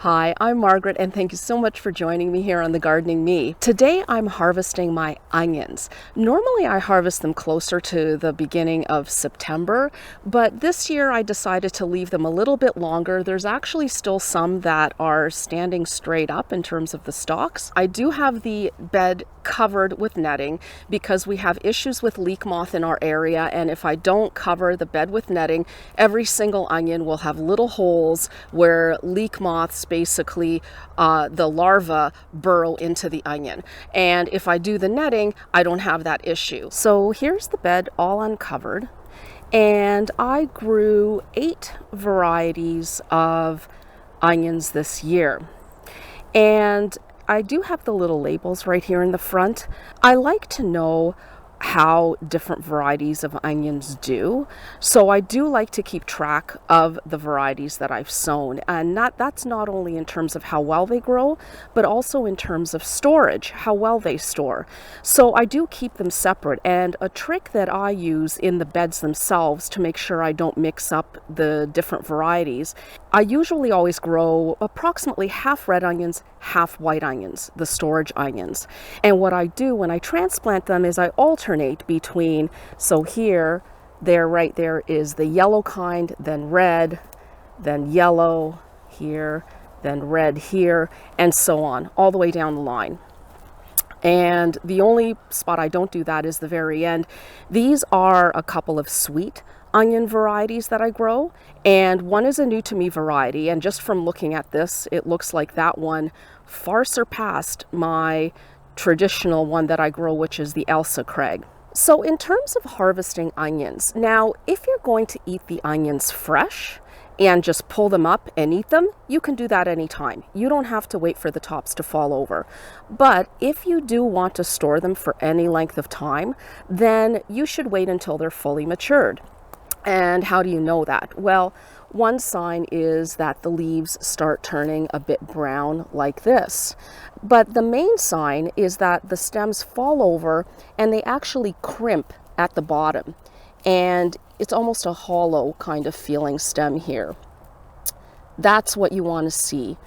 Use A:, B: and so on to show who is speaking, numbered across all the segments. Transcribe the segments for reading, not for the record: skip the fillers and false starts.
A: Hi, I'm Margaret, and thank you so much for joining me here on The Gardening Me. Today I'm harvesting my onions. Normally I harvest them closer to the beginning of September, but this year I decided to leave them a little bit longer. There's actually still some that are standing straight up in terms of the stalks. I do have the bed covered with netting because we have issues with leek moth in our area, and if I don't cover the bed with netting, every single onion will have little holes where leek moths basically the larvae burrow into the onion. And if I do the netting, I don't have that issue. So here's the bed all uncovered, and I grew 8 varieties of onions this year. And I do have the little labels right here in the front. I like to know how different varieties of onions do. So I do like to keep track of the varieties that I've sown. And that's not only in terms of how well they grow, but also in terms of storage, how well they store. So I do keep them separate. And a trick that I use in the beds themselves to make sure I don't mix up the different varieties, I usually always grow approximately half red onions, half white onions, the storage onions. And what I do when I transplant them is I alternate between, so here, right there is the yellow kind, then red, then yellow here, then red here, and so on, all the way down the line. And the only spot I don't do that is the very end. These are a couple of sweet onion varieties that I grow, and one is a new to me variety, and just from looking at this, it looks like that one far surpassed my traditional one that I grow, which is the Ailsa Craig. So in terms of harvesting onions, now if you're going to eat the onions fresh and just pull them up and eat them, you can do that anytime. You don't have to wait for the tops to fall over. But if you do want to store them for any length of time, then you should wait until they're fully matured. And how do you know that? Well, one sign is that the leaves start turning a bit brown like this. But the main sign is that the stems fall over and they actually crimp at the bottom. And it's almost a hollow kind of feeling stem here. That's what you want to see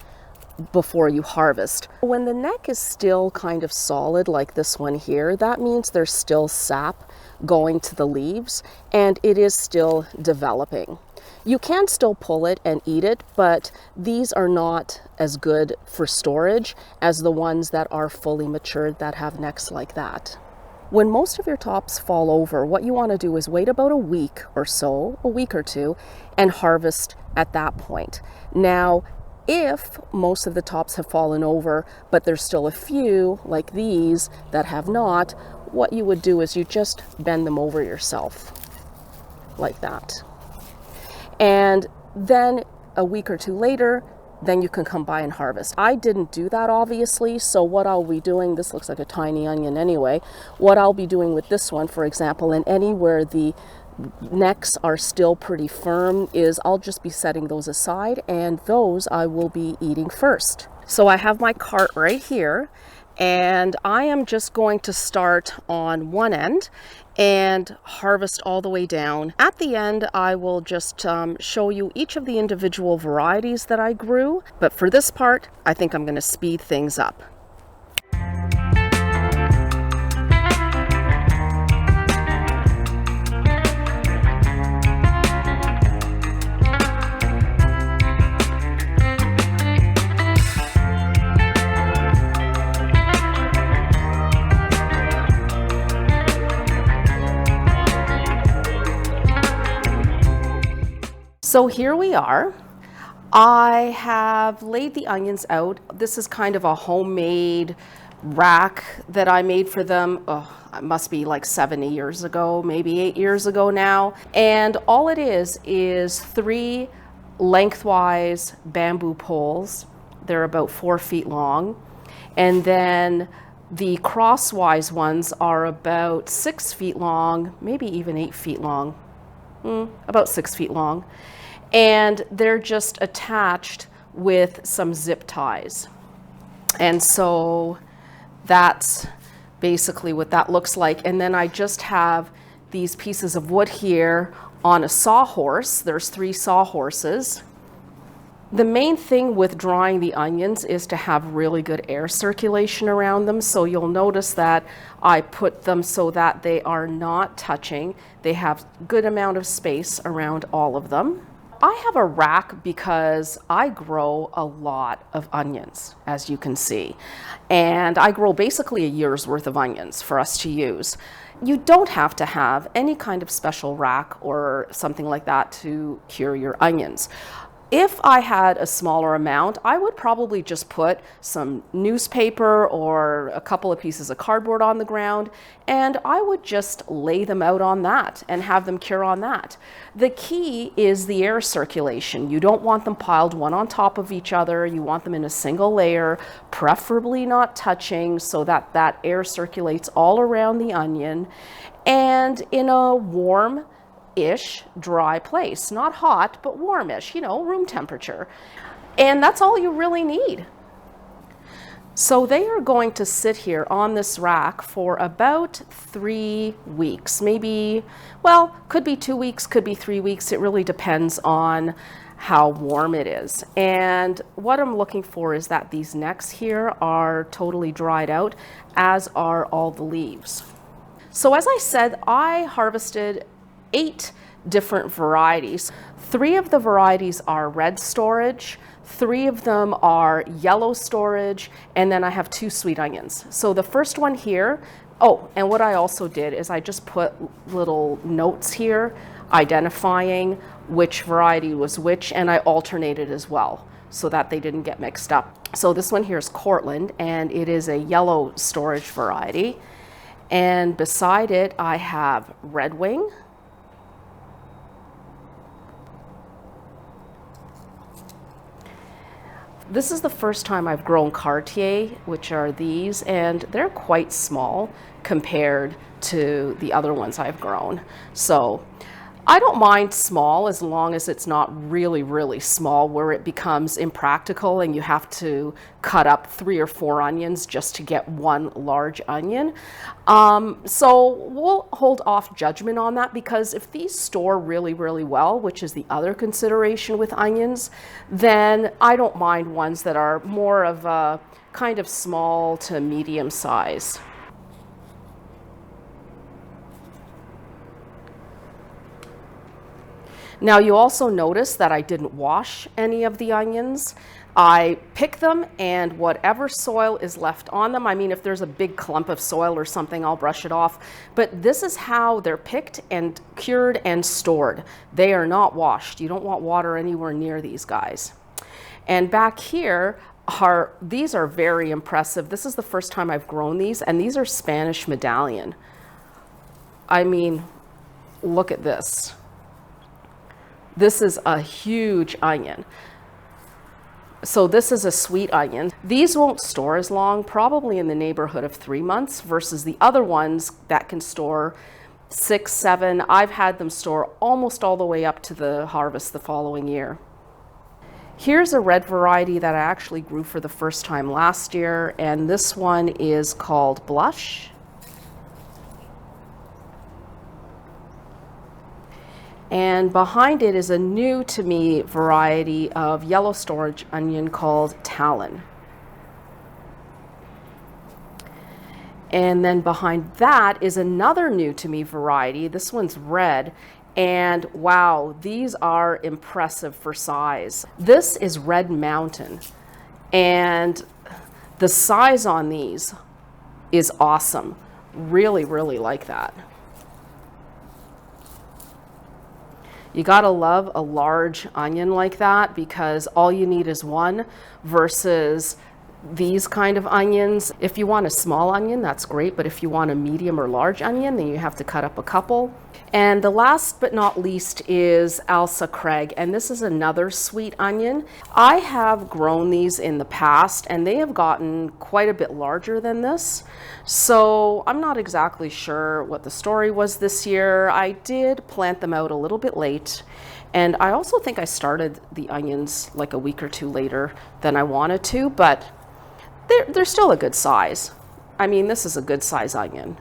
A: before you harvest. When the neck is still kind of solid like this one here, that means there's still sap going to the leaves and it is still developing. You can still pull it and eat it, but these are not as good for storage as the ones that are fully matured that have necks like that. When most of your tops fall over, what you want to do is wait about a week or so, a week or two, and harvest at that point. Now, if most of the tops have fallen over, but there's still a few, like these, that have not, what you would do is you just bend them over yourself, like that. And then a week or two later, then you can come by and harvest. I didn't do that, obviously, so what I'll be doing, this looks like a tiny onion anyway, what I'll be doing with this one, for example, and anywhere the necks are still pretty firm, is I'll just be setting those aside, and those I will be eating first. So I have my cart right here, and I am just going to start on one end and harvest all the way down. At the end, I will just show you each of the individual varieties that I grew, but for this part, I think I'm going to speed things up. So here we are. I have laid the onions out. This is kind of a homemade rack that I made for them. Oh, it must be like 70 years ago, maybe 8 years ago now. And all it is 3 lengthwise bamboo poles. They're about 4 feet long. And then the crosswise ones are about 6 feet long, maybe even 8 feet long, about 6 feet long. And they're just attached with some zip ties. And so that's basically what that looks like. And then I just have these pieces of wood here on a sawhorse. There's 3 sawhorses. The main thing with drying the onions is to have really good air circulation around them. So you'll notice that I put them so that they are not touching. They have good amount of space around all of them. I have a rack because I grow a lot of onions, as you can see. And I grow basically a year's worth of onions for us to use. You don't have to have any kind of special rack or something like that to cure your onions. If I had a smaller amount, I would probably just put some newspaper or a couple of pieces of cardboard on the ground, and I would just lay them out on that and have them cure on that. The key is the air circulation. You don't want them piled one on top of each other. You want them in a single layer, preferably not touching, so that that air circulates all around the onion, and in a warm-ish dry place. Not hot, but warmish, room temperature. And that's all you really need. So they are going to sit here on this rack for about 3 weeks, maybe, well, could be 2 weeks, could be 3 weeks. It really depends on how warm it is. And what I'm looking for is that these necks here are totally dried out, as are all the leaves. So as I said, I harvested 8 different varieties. 3 of the varieties are red storage, 3 of them are yellow storage, and then I have 2 sweet onions. So the first one here, oh, and what I also did is I just put little notes here identifying which variety was which, and I alternated as well so that they didn't get mixed up. So this one here is Cortland, and it is a yellow storage variety. And beside it, I have Redwing. This is the first time I've grown Cartier, which are these, and they're quite small compared to the other ones I've grown. So I don't mind small as long as it's not really, really small where it becomes impractical and you have to cut up 3 or 4 onions just to get one large onion. So we'll hold off judgment on that, because if these store really, really well, which is the other consideration with onions, then I don't mind ones that are more of a kind of small to medium size. Now you also notice that I didn't wash any of the onions. I pick them, and whatever soil is left on them, I mean, if there's a big clump of soil or something, I'll brush it off. But this is how they're picked and cured and stored. They are not washed. You don't want water anywhere near these guys. And back here these are very impressive. This is the first time I've grown these, and these are Spanish Medallion. I mean, look at this. This is a huge onion. So this is a sweet onion. These won't store as long, probably in the neighborhood of 3 months, versus the other ones that can store 6, 7. I've had them store almost all the way up to the harvest the following year. Here's a red variety that I actually grew for the first time last year, and this one is called Blush. And behind it is a new to me variety of yellow storage onion called Talon. And then behind that is another new to me variety. This one's red, and wow, these are impressive for size. This is Red Mountain, and the size on these is awesome. Really, really like that. You gotta love a large onion like that, because all you need is one, versus these kind of onions. If you want a small onion, that's great, but if you want a medium or large onion, then you have to cut up a couple. And the last but not least is Ailsa Craig, and this is another sweet onion. I have grown these in the past, and they have gotten quite a bit larger than this. So I'm not exactly sure what the story was this year. I did plant them out a little bit late, and I also think I started the onions like a week or 2 later than I wanted to, but they're still a good size. I mean, this is a good size onion.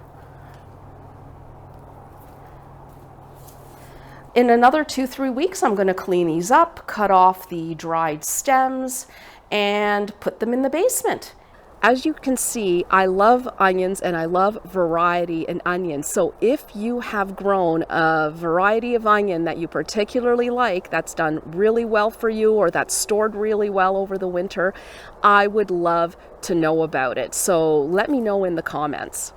A: In another 2-3 weeks, I'm going to clean these up, cut off the dried stems, and put them in the basement. As you can see, I love onions and I love variety in onions. So if you have grown a variety of onion that you particularly like, that's done really well for you, or that's stored really well over the winter, I would love to know about it. So let me know in the comments.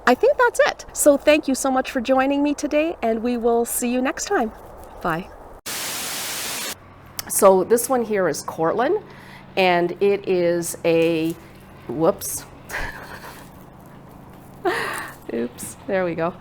A: I think that's it. So thank you so much for joining me today, and we will see you next time. Bye. So this one here is Cortland, and it is a, whoops. Oops, there we go.